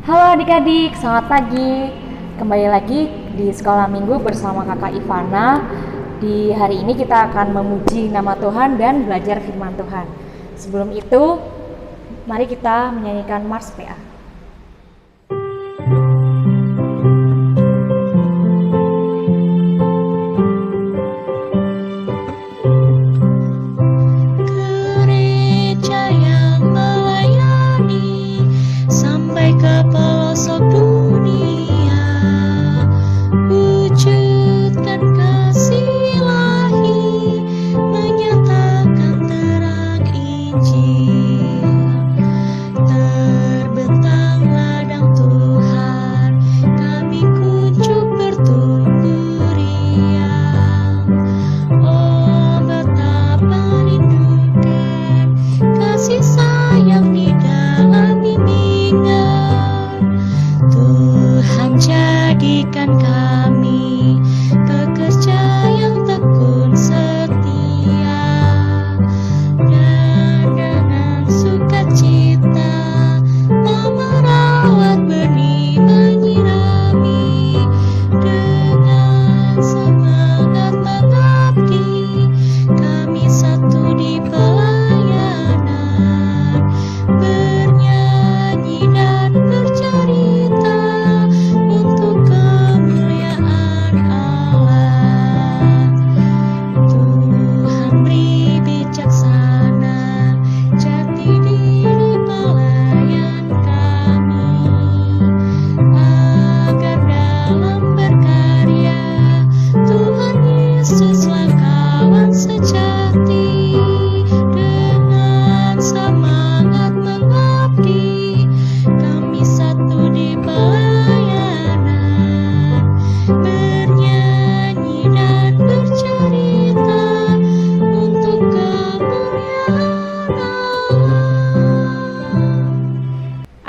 Halo adik-adik, selamat pagi. Kembali lagi di Sekolah Minggu bersama Kakak Ivana. Di hari ini kita akan memuji nama Tuhan dan belajar firman Tuhan. Sebelum itu, mari kita menyanyikan Mars PA.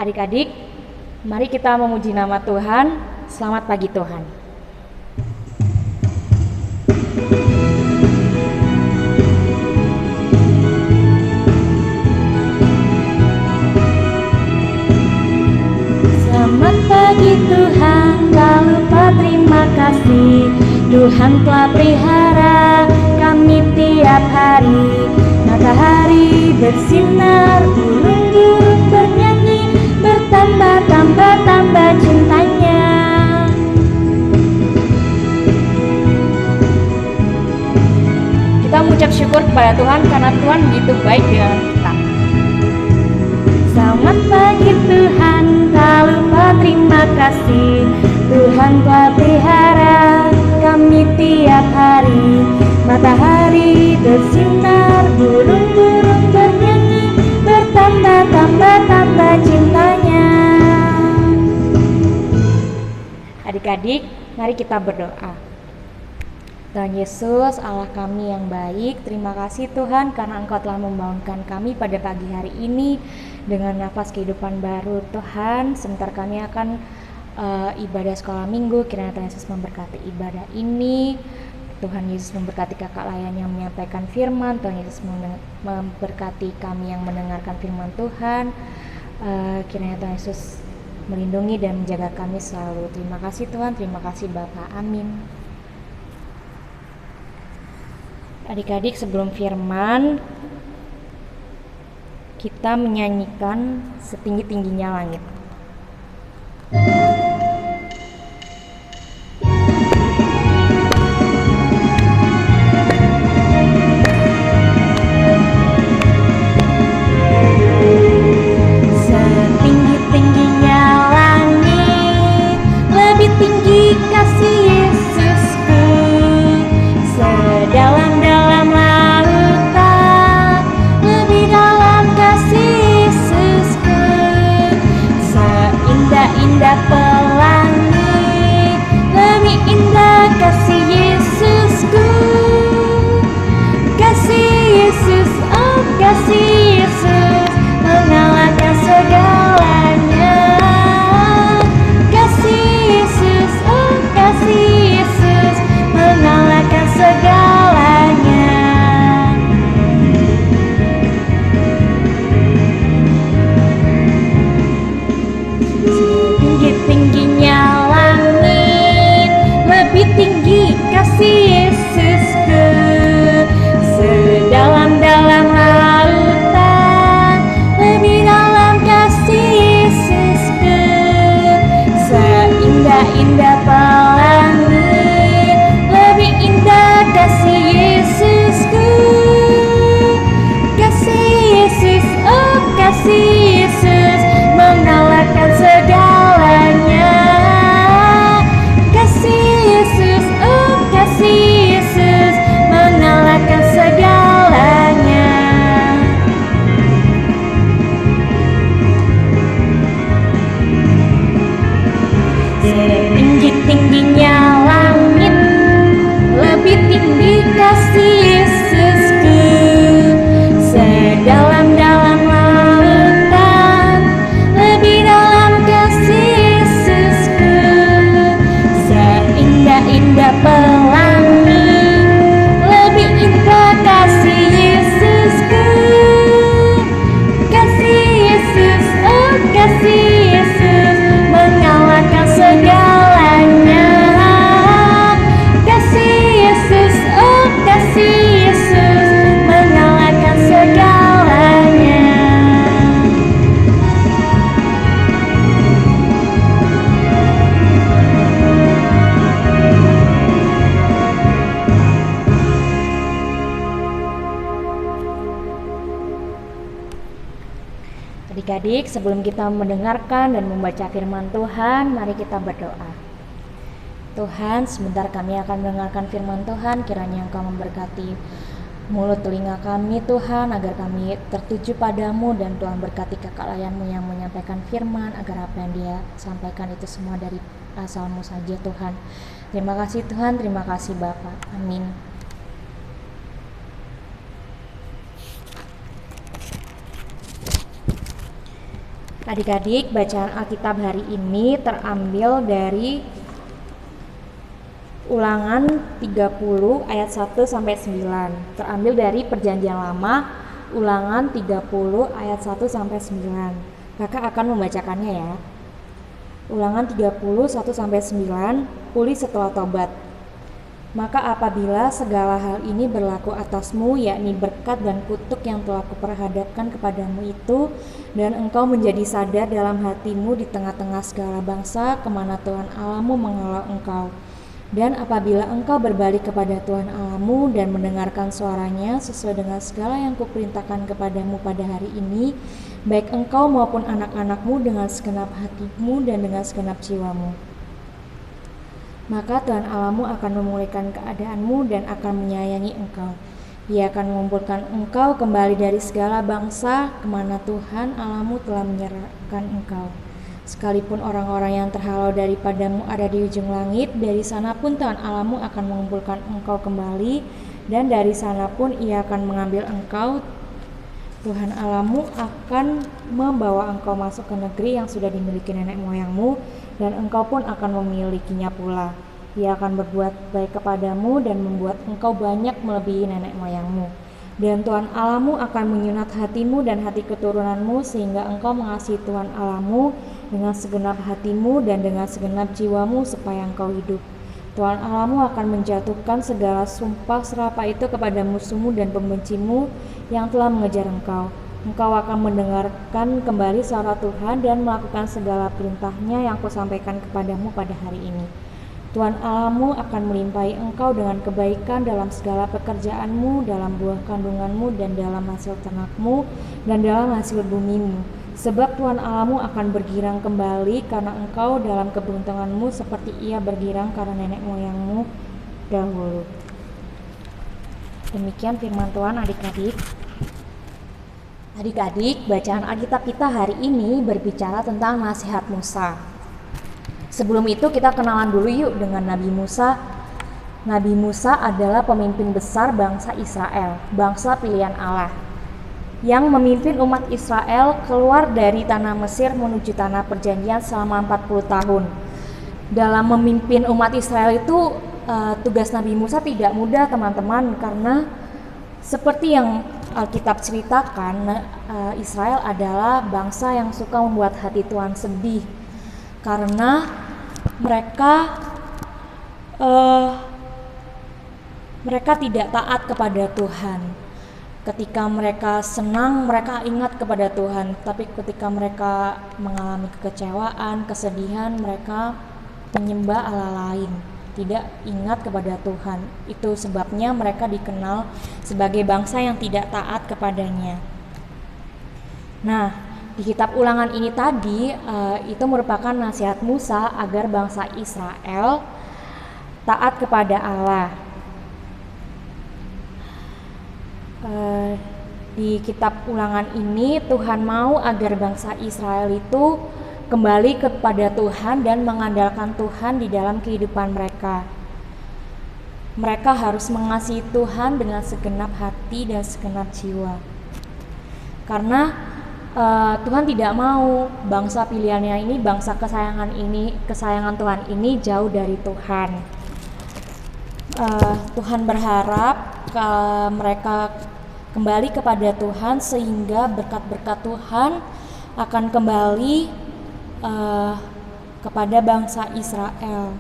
Adik-adik, mari kita memuji nama Tuhan. Selamat pagi Tuhan. Selamat pagi Tuhan, tak lupa terima kasih. Tuhan telah pelihara kami tiap hari. Matahari bersinar, burung-burung bernyanyi, bertambah cintanya. Kita mengucap syukur kepada Tuhan karena Tuhan begitu baik dengan kita. Selamat pagi Tuhan, tak lupa terima kasih. Tuhan telah pelihara kami tiap hari. Matahari bersinar, burung-burung bernyanyi, bertambah cintanya. Adik-adik, mari kita berdoa. Tuhan Yesus, Allah kami yang baik, terima kasih Tuhan karena Engkau telah membangunkan kami pada pagi hari ini dengan nafas kehidupan baru. Tuhan, sebentar kami akan ibadah sekolah minggu. Kiranya Tuhan Yesus memberkati ibadah ini. Tuhan Yesus memberkati kakak layan yang menyampaikan firman. Tuhan Yesus memberkati kami yang mendengarkan firman Tuhan. Kiranya Tuhan Yesus melindungi dan menjaga kami selalu. Terima kasih Tuhan, terima kasih Bapa. Amin. Adik-adik, sebelum firman, kita menyanyikan Setinggi-tingginya Langit. Setinggi-tingginya langit, lebih tinggi kasih Yesusku. Sedalam-dalam lautan, lebih dalam kasih Yesusku. Adik-adik, sebelum kita mendengarkan dan membaca firman Tuhan, mari kita berdoa. Tuhan, sebentar kami akan mendengarkan firman Tuhan, kiranya Engkau memberkati mulut telinga kami Tuhan, agar kami tertuju padamu, dan Tuhan berkati kakak layanmu yang menyampaikan firman, agar apa yang dia sampaikan itu semua dari asal-Mu saja Tuhan. Terima kasih Tuhan, terima kasih Bapa. Amin. Adik-adik, bacaan Alkitab hari ini terambil dari Ulangan 30 ayat 1 sampai 9. Terambil dari Perjanjian Lama, Ulangan 30 ayat 1 sampai 9. Kakak akan membacakannya ya. Ulangan 30 1 sampai 9, pulih setelah tobat. Maka apabila segala hal ini berlaku atasmu, yakni berkat dan kutuk yang telah kuperhadapkan kepadamu itu, dan engkau menjadi sadar dalam hatimu di tengah-tengah segala bangsa kemana Tuhan Allahmu menghalau engkau. Dan apabila engkau berbalik kepada Tuhan Allahmu dan mendengarkan suaranya sesuai dengan segala yang kuperintahkan kepadamu pada hari ini, baik engkau maupun anak-anakmu dengan segenap hatimu dan dengan segenap jiwamu, maka Tuhan Allahmu akan memulihkan keadaanmu dan akan menyayangi engkau. Ia akan mengumpulkan engkau kembali dari segala bangsa kemana Tuhan Allahmu telah menyerahkan engkau. Sekalipun orang-orang yang terhalau daripadamu ada di ujung langit, dari sana pun Tuhan Allahmu akan mengumpulkan engkau kembali, dan dari sana pun Ia akan mengambil engkau. Tuhan Allahmu akan membawa engkau masuk ke negeri yang sudah dimiliki nenek moyangmu, dan engkau pun akan memilikinya pula. Ia akan berbuat baik kepadamu dan membuat engkau banyak melebihi nenek moyangmu. Dan Tuhan Allahmu akan menyunat hatimu dan hati keturunanmu, sehingga engkau mengasihi Tuhan Allahmu dengan segenap hatimu dan dengan segenap jiwamu, supaya engkau hidup. Tuhan Allahmu akan menjatuhkan segala sumpah serapah itu kepada musuhmu dan pembencimu yang telah mengejar engkau. Engkau akan mendengarkan kembali suara Tuhan dan melakukan segala perintahnya yang kusampaikan kepadamu pada hari ini. Tuhan Allahmu akan melimpahi engkau dengan kebaikan dalam segala pekerjaanmu, dalam buah kandunganmu, dan dalam hasil ternakmu, dan dalam hasil bumimu. Sebab Tuhan Allahmu akan bergirang kembali karena engkau dalam keberuntunganmu, seperti Ia bergirang karena nenek moyangmu dahulu. Demikian firman Tuhan adik-adik. Adik-adik, bacaan Alkitab kita hari ini berbicara tentang nasihat Musa. Sebelum itu kita kenalan dulu yuk dengan Nabi Musa. Nabi Musa adalah pemimpin besar bangsa Israel, bangsa pilihan Allah, yang memimpin umat Israel keluar dari tanah Mesir menuju tanah perjanjian selama 40 tahun. Dalam memimpin umat Israel itu tugas Nabi Musa tidak mudah teman-teman, karena seperti yang Alkitab ceritakan, Israel adalah bangsa yang suka membuat hati Tuhan sedih, karena mereka tidak taat kepada Tuhan. Ketika mereka senang, mereka ingat kepada Tuhan, tapi ketika mereka mengalami kekecewaan, kesedihan, mereka menyembah Allah lain, tidak ingat kepada Tuhan. Itu sebabnya mereka dikenal sebagai bangsa yang tidak taat kepadanya. Nah, di kitab Ulangan ini tadi itu merupakan nasihat Musa agar bangsa Israel taat kepada Allah. Di kitab Ulangan ini Tuhan mau agar bangsa Israel itu kembali kepada Tuhan dan mengandalkan Tuhan di dalam kehidupan mereka. Mereka harus mengasihi Tuhan dengan segenap hati dan segenap jiwa. Karena Tuhan tidak mau bangsa pilihannya ini, bangsa kesayangan Tuhan ini jauh dari Tuhan. Tuhan berharap mereka kembali kepada Tuhan, sehingga berkat-berkat Tuhan akan kembali kepada bangsa Israel.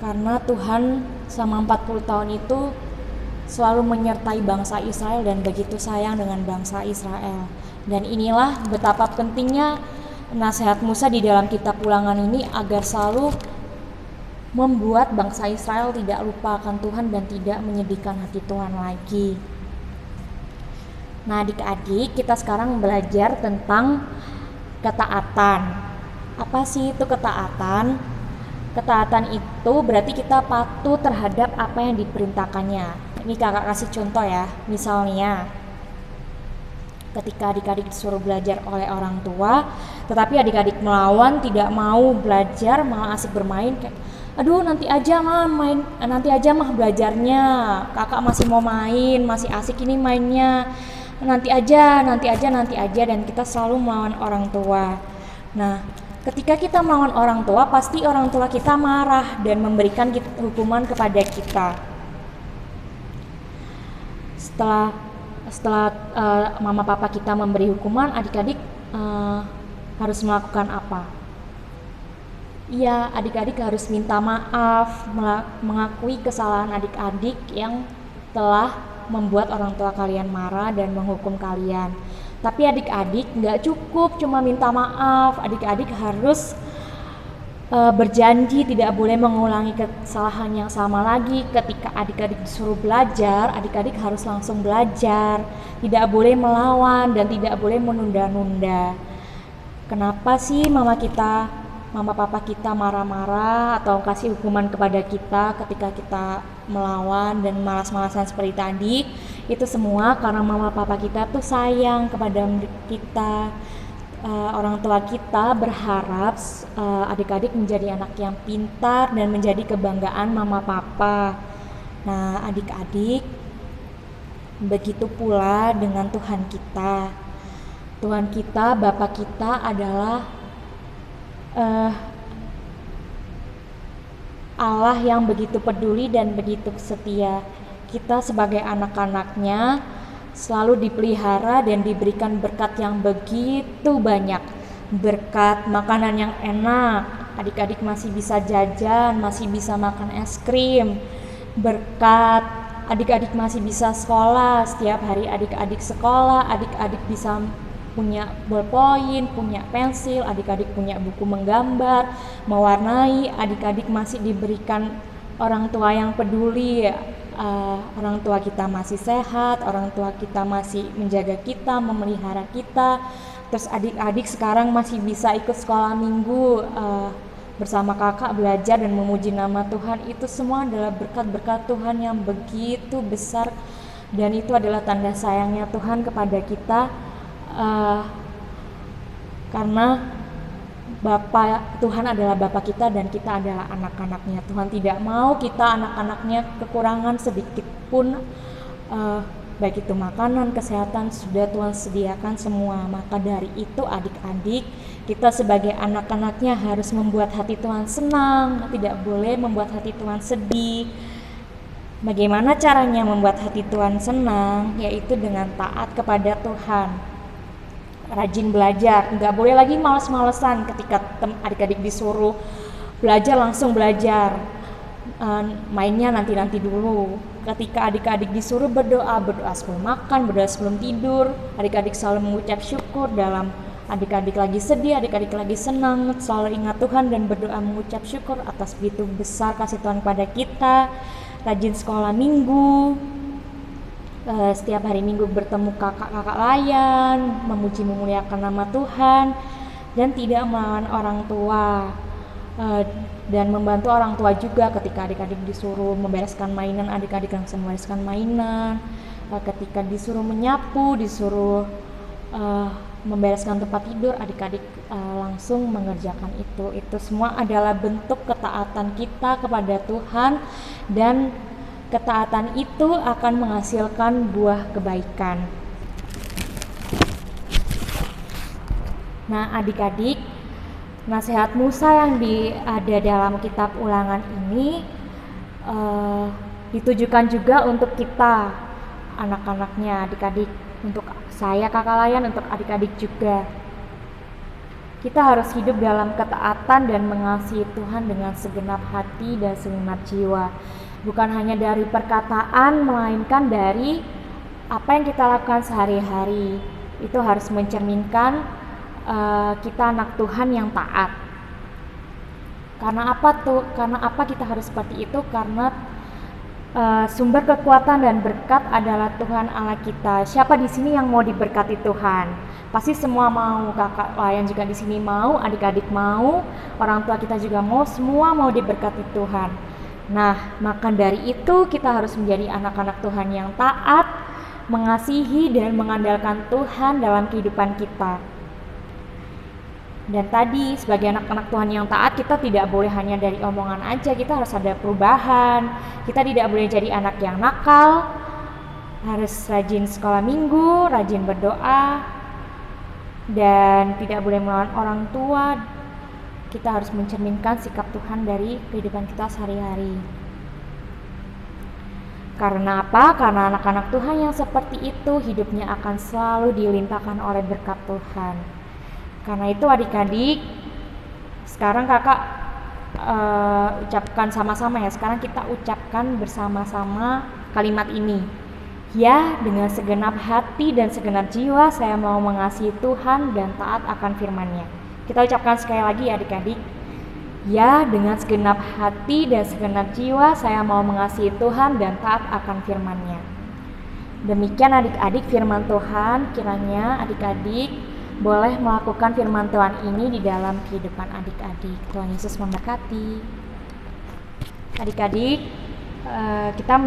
Karena Tuhan selama 40 tahun itu selalu menyertai bangsa Israel dan begitu sayang dengan bangsa Israel. Dan inilah betapa pentingnya nasihat Musa di dalam kitab Ulangan ini, agar selalu membuat bangsa Israel tidak lupa akan Tuhan dan tidak menyedihkan hati Tuhan lagi. Nah, adik-adik, kita sekarang belajar tentang ketaatan. Apa sih itu ketaatan? Ketaatan itu berarti kita patuh terhadap apa yang diperintahkannya. Ini kakak kasih contoh ya. Misalnya, ketika adik-adik disuruh belajar oleh orang tua, tetapi adik-adik melawan, tidak mau belajar, malah asik bermain, kayak aduh nanti aja mah belajarnya, kakak masih mau main, masih asik ini mainnya, nanti aja, dan kita selalu melawan orang tua. Nah, ketika kita melawan orang tua, pasti orang tua kita marah dan memberikan hukuman kepada kita. Setelah mama papa kita memberi hukuman, adik-adik harus melakukan apa? Iya, adik-adik harus minta maaf, mengakui kesalahan adik-adik yang telah membuat orang tua kalian marah dan menghukum kalian. Tapi adik-adik nggak cukup cuma minta maaf, adik-adik harus berjanji tidak boleh mengulangi kesalahan yang sama lagi. Ketika adik-adik disuruh belajar, adik-adik harus langsung belajar, tidak boleh melawan dan tidak boleh menunda-nunda. Kenapa sih mama papa kita marah-marah atau kasih hukuman kepada kita ketika kita melawan dan malas-malasan seperti tadi? Itu semua karena mama papa kita tuh sayang kepada kita. Orang tua kita berharap adik-adik menjadi anak yang pintar dan menjadi kebanggaan mama papa. Nah, adik-adik, begitu pula dengan Tuhan kita. Tuhan kita, Bapa kita adalah Allah yang begitu peduli dan begitu setia. Kita sebagai anak-anaknya selalu dipelihara dan diberikan berkat yang begitu banyak. Berkat makanan yang enak, adik-adik masih bisa jajan, masih bisa makan es krim. Berkat adik-adik masih bisa sekolah, setiap hari adik-adik sekolah, adik-adik bisa punya ballpoint, punya pensil, adik-adik punya buku menggambar, mewarnai, adik-adik masih diberikan orang tua yang peduli. Orang tua kita masih sehat, orang tua kita masih menjaga kita, memelihara kita. Terus adik-adik sekarang masih bisa ikut sekolah minggu bersama kakak belajar dan memuji nama Tuhan. Itu semua adalah berkat-berkat Tuhan yang begitu besar, dan itu adalah tanda sayangnya Tuhan kepada kita, karena Tuhan adalah Bapa kita dan kita adalah anak-anaknya. Tuhan tidak mau kita anak-anaknya kekurangan sedikit pun, baik itu makanan, kesehatan, sudah Tuhan sediakan semua. Maka dari itu adik-adik, kita sebagai anak-anaknya harus membuat hati Tuhan senang, tidak boleh membuat hati Tuhan sedih. Bagaimana caranya membuat hati Tuhan senang? Yaitu dengan taat kepada Tuhan, rajin belajar, nggak boleh lagi malas-malesan ketika adik-adik disuruh belajar langsung belajar, mainnya nanti dulu. Ketika adik-adik disuruh berdoa sebelum makan, berdoa sebelum tidur, adik-adik selalu mengucap syukur. Dalam adik-adik lagi sedih, adik-adik lagi senang, selalu ingat Tuhan dan berdoa mengucap syukur atas begitu besar kasih Tuhan pada kita. Rajin sekolah minggu, setiap hari minggu bertemu kakak-kakak layan, memuji memuliakan nama Tuhan, dan tidak melawan orang tua, dan membantu orang tua juga. Ketika adik-adik disuruh membereskan mainan, adik-adik langsung membereskan mainan. Ketika disuruh menyapu, disuruh membereskan tempat tidur, adik-adik langsung mengerjakan itu. Itu semua adalah bentuk ketaatan kita kepada Tuhan, dan ketaatan itu akan menghasilkan buah kebaikan. Nah, adik-adik, nasihat Musa yang ada dalam kitab Ulangan ini ditujukan juga untuk kita, anak-anaknya, adik-adik, untuk saya kakak layan, untuk adik-adik juga. Kita harus hidup dalam ketaatan dan mengasihi Tuhan dengan segenap hati dan segenap jiwa. Bukan hanya dari perkataan, melainkan dari apa yang kita lakukan sehari-hari. Itu harus mencerminkan kita anak Tuhan yang taat. Karena apa kita harus seperti itu? Karena Sumber kekuatan dan berkat adalah Tuhan Allah kita. Siapa di sini yang mau diberkati Tuhan? Pasti semua mau. Kakak layan juga di sini mau, adik-adik mau, orang tua kita juga mau, semua mau diberkati Tuhan. Nah, maka dari itu kita harus menjadi anak-anak Tuhan yang taat, mengasihi dan mengandalkan Tuhan dalam kehidupan kita. Dan tadi sebagai anak-anak Tuhan yang taat, kita tidak boleh hanya dari omongan aja, kita harus ada perubahan. Kita tidak boleh jadi anak yang nakal, harus rajin sekolah minggu, rajin berdoa, dan tidak boleh melawan orang tua. Kita harus mencerminkan sikap Tuhan dari kehidupan kita sehari-hari. Karena apa? Karena anak-anak Tuhan yang seperti itu hidupnya akan selalu dilimpahkan oleh berkat Tuhan. Karena itu adik-adik, sekarang kakak ucapkan sama-sama ya. Sekarang kita ucapkan bersama-sama kalimat ini. Ya, dengan segenap hati dan segenap jiwa saya mau mengasihi Tuhan dan taat akan firman-Nya. Kita ucapkan sekali lagi adik-adik. Ya, dengan segenap hati dan segenap jiwa saya mau mengasihi Tuhan dan taat akan firman-Nya. Demikian adik-adik firman Tuhan. Kiranya adik-adik boleh melakukan firman Tuhan ini di dalam kehidupan adik-adik. Tuhan Yesus memberkati. Adik-adik, kita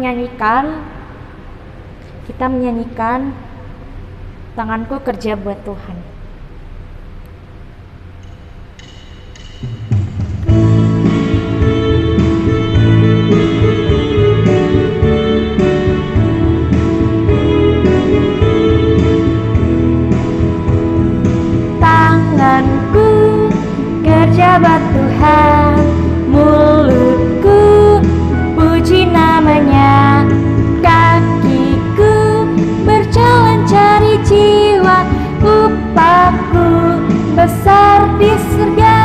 menyanyikan tanganku kerja buat Tuhan. Buat Tuhan, mulutku puji namanya, kakiku berjalan cari jiwa, upahku besar di surga.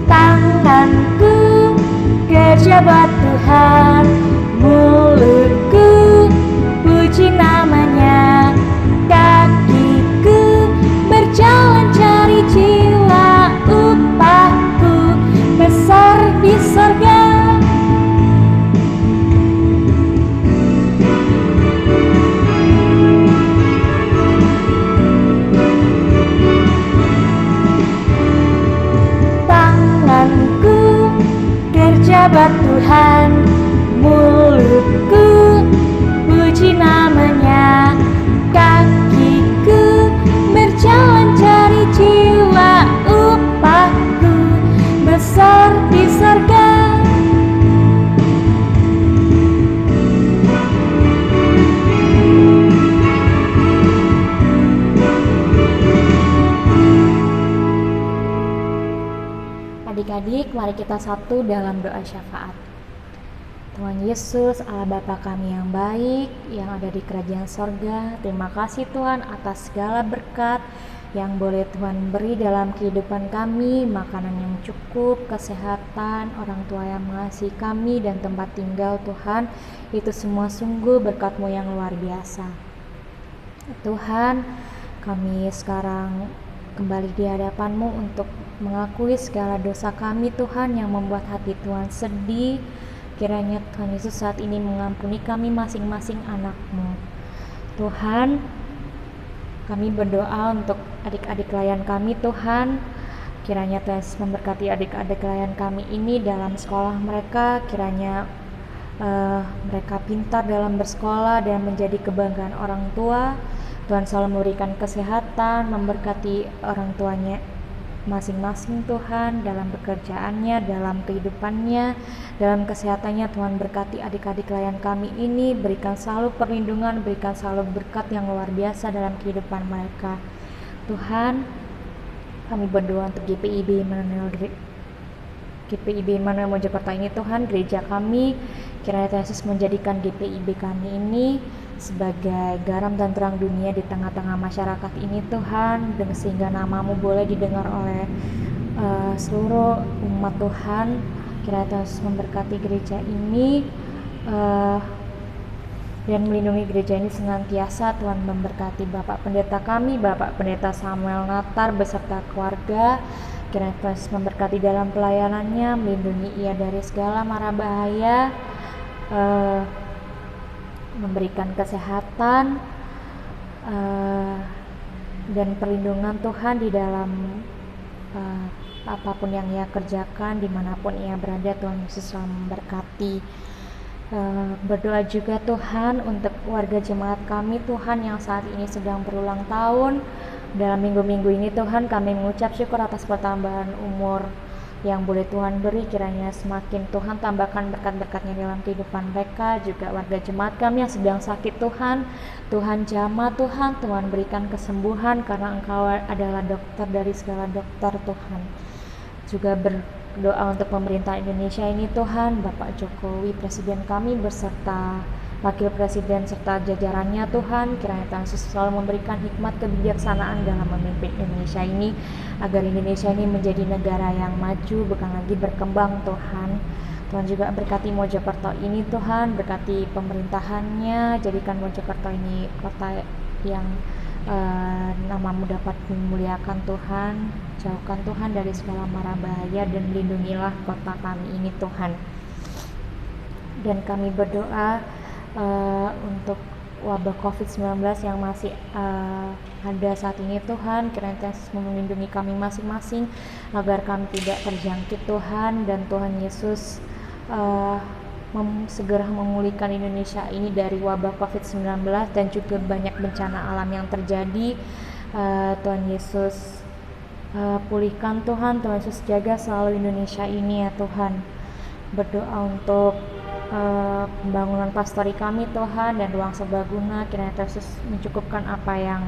Tanganku kerja buat Tuhan, mulutku puji namanya, kakiku berjalan cari jiwa, upahku besar di surga. Tanganku kerja buat Tuhan, mulutku puji namanya, kakiku berjalan cari jiwa, upahku besar di surga. Adik-adik, mari kita satu dalam doa syafaat. Tuhan Yesus, Allah Bapa kami yang baik, yang ada di kerajaan sorga, terima kasih Tuhan atas segala berkat yang boleh Tuhan beri dalam kehidupan kami, makanan yang cukup, kesehatan, orang tua yang mengasihi kami, dan tempat tinggal Tuhan. Itu semua sungguh berkat-Mu yang luar biasa. Tuhan, kami sekarang kembali di hadapan-Mu untuk mengakui segala dosa kami Tuhan yang membuat hati Tuhan sedih. Kiranya Tuhan Yesus saat ini mengampuni kami masing-masing anak-Mu. Tuhan, kami berdoa untuk adik-adik layan kami Tuhan. Kiranya Tuhan Yesus memberkati adik-adik layan kami ini dalam sekolah mereka. Kiranya mereka pintar dalam bersekolah dan menjadi kebanggaan orang tua. Tuhan selalu memberikan kesehatan, memberkati orang tuanya masing-masing Tuhan, dalam pekerjaannya, dalam kehidupannya, dalam kesehatannya. Tuhan berkati adik-adik layan kami ini, berikan selalu perlindungan, berikan selalu berkat yang luar biasa dalam kehidupan mereka. Tuhan, kami berdoa untuk GPIB Immanuel Mojokerto ini Tuhan, gereja kami. Kiranya Tuhan Yesus menjadikan GPIB kami ini sebagai garam dan terang dunia di tengah-tengah masyarakat ini Tuhan, dan sehingga nama-Mu boleh didengar oleh seluruh umat Tuhan. Kiranya Tuhan Yesus memberkati gereja ini dan melindungi gereja ini senantiasa. Tuhan memberkati Bapak Pendeta kami, Bapak Pendeta Samuel Natar beserta keluarga. Kiranya Tuhan Yesus memberkati dalam pelayanannya, melindungi ia dari segala mara bahaya, memberikan kesehatan dan perlindungan Tuhan di dalam apapun yang ia kerjakan, dimanapun ia berada. Tuhan Yesus selalu memberkati. Berdoa juga Tuhan untuk warga jemaat kami Tuhan yang saat ini sedang berulang tahun. Dalam minggu-minggu ini Tuhan, kami mengucap syukur atas pertambahan umur yang boleh Tuhan beri. Kiranya semakin Tuhan tambahkan berkat-berkat-Nya dalam kehidupan mereka. Juga warga jemaat kami yang sedang sakit Tuhan, Tuhan jamah Tuhan, Tuhan berikan kesembuhan karena Engkau adalah dokter dari segala dokter Tuhan. Juga berdoa untuk pemerintah Indonesia ini Tuhan, Bapak Jokowi Presiden kami beserta Wakil Presiden serta jajarannya Tuhan. Kiranya Tuhan Yesus selalu memberikan hikmat kebijaksanaan dalam memimpin Indonesia ini, agar Indonesia ini menjadi negara yang maju, bukan lagi berkembang Tuhan. Tuhan juga berkati Mojokerto ini Tuhan, berkati pemerintahannya, jadikan Mojokerto ini kota yang namamu dapat dimuliakan Tuhan. Jauhkan Tuhan dari segala mara bahaya dan lindungilah kota kami ini Tuhan. Dan kami berdoa untuk wabah COVID-19 yang masih ada saat ini Tuhan. Kiranya Tuhan melindungi kami masing-masing agar kami tidak terjangkit Tuhan, dan Tuhan Yesus segera memulihkan Indonesia ini dari wabah COVID-19 dan juga banyak bencana alam yang terjadi. Tuhan Yesus pulihkan Tuhan, Tuhan Yesus jaga selalu Indonesia ini ya Tuhan. Berdoa untuk pembangunan pastori kami Tuhan dan ruang serbaguna. Kiranya Tuhan Yesus mencukupkan apa yang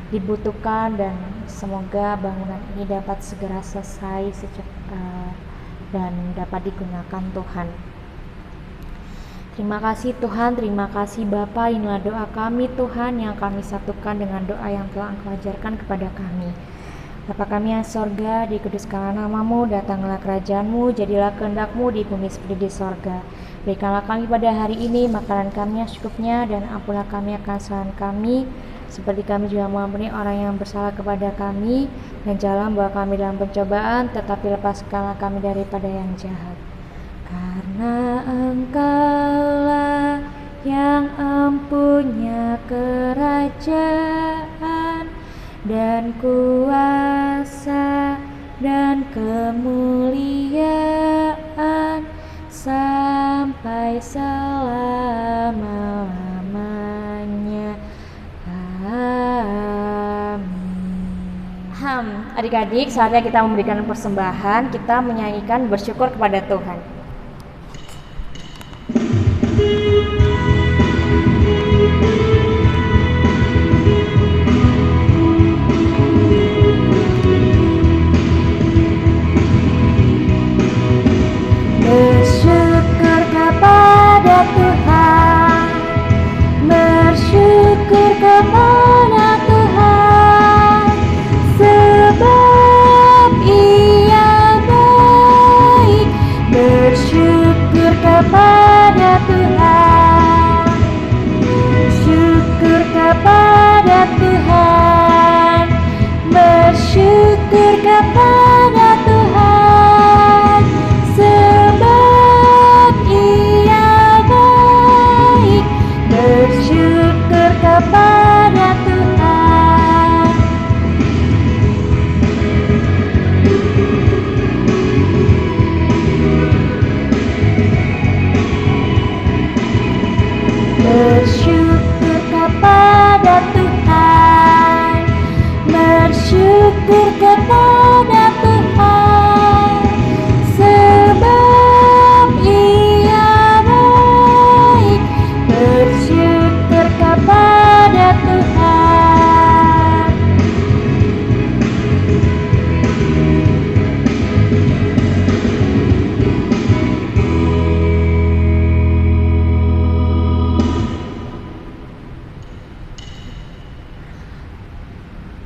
dibutuhkan, dan semoga bangunan ini dapat segera selesai dan dapat digunakan Tuhan. Terima kasih Tuhan, terima kasih Bapa. Inilah doa kami Tuhan yang kami satukan dengan doa yang telah Engkau ajarkan kepada kami. Bapa kami yang sorga, dikuduskanlah namamu, datanglah kerajaan-Mu, jadilah kehendak-Mu di bumi seperti di sorga. Berikanlah kami pada hari ini makanan kami yang secukupnya, dan ampunilah kami akan kesalahan kami, seperti kami juga mengampuni orang yang bersalah kepada kami. Dan janganlah membawa kami dalam pencobaan, tetapi lepaskanlah kami daripada yang jahat. Karena Engkaulah yang empunya kerajaan dan kuasa dan kemuliaan sampai selama-lamanya. Amin. Adik-adik, saatnya kita memberikan persembahan. Kita menyanyikan bersyukur kepada Tuhan. Bersyukur kepada Tuhan, bersyukur kepada Tuhan, sebab Ia baik. Bersyukur kepada Tuhan, syukur kepada Tuhan, bersyukur kepada Tuhan, sebab Ia baik. Bersyukur kepada Tuhan. Bersyukur kepada Tuhan, bersyukur kepada Tuhan, sebab Ia baik. Bersyukur kepada Tuhan.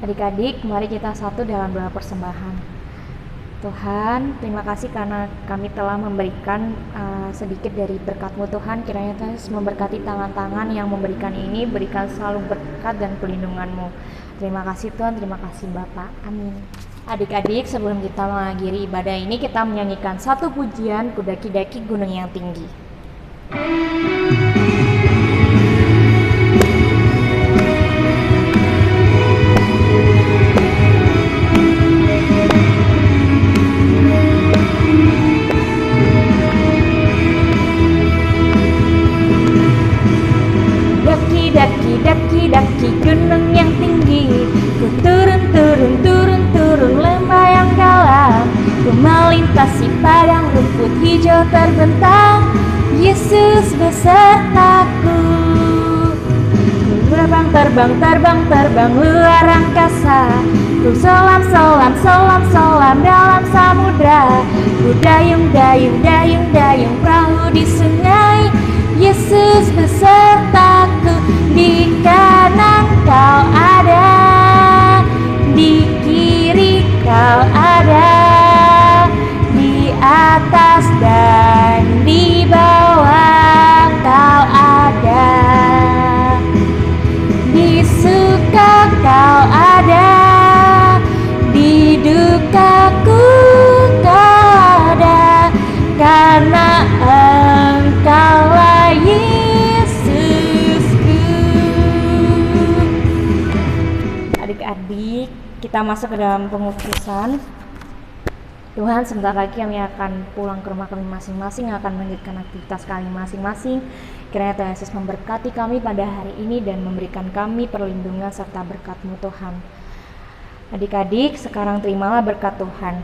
Adik-adik, mari kita satu dalam doa persembahan. Tuhan, terima kasih karena kami telah memberikan sedikit dari berkat-Mu Tuhan. Kiranya Tuhan Yesus memberkati tangan-tangan yang memberikan ini, berikan selalu berkat dan pelindungan-Mu. Terima kasih Tuhan, terima kasih Bapa. Amin. Adik-adik, sebelum kita mengakhiri ibadah ini, kita menyanyikan satu pujian Kudaki-daki Gunung yang Tinggi. Daki-daki gunung yang tinggi, ku turun lembah yang dalam, ku melintasi padang rumput hijau terbentang, Yesus besertaku. Ku terbang luar angkasa, ku selam dalam samudra, ku dayung perahu di sungai, Yesus besertaku. Di kanan kau ada, di kiri kau ada, di atas dan di bawah kau ada, di suka kau ada, di dukaku kau ada, karena Engkaulah Adik-adik, kita masuk ke dalam pengukusan. Tuhan, sebentar lagi kami akan pulang ke rumah kami masing-masing, akan melanjutkan aktivitas kami masing-masing. Kiranya Tuhan Yesus memberkati kami pada hari ini dan memberikan kami perlindungan serta berkat-Mu Tuhan. Adik-adik, sekarang terimalah berkat Tuhan.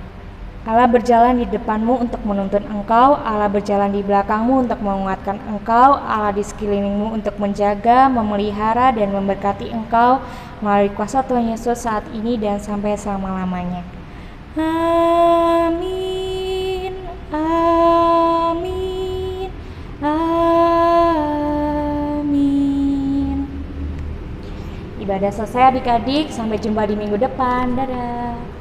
Allah berjalan di depanmu untuk menuntun engkau, Allah berjalan di belakangmu untuk menguatkan engkau, Allah di sekelilingmu untuk menjaga, memelihara, dan memberkati engkau melalui kuasa Tuhan Yesus saat ini dan sampai selama-lamanya. Amin, amin, amin. Ibadah selesai adik-adik, sampai jumpa di minggu depan. Dadah.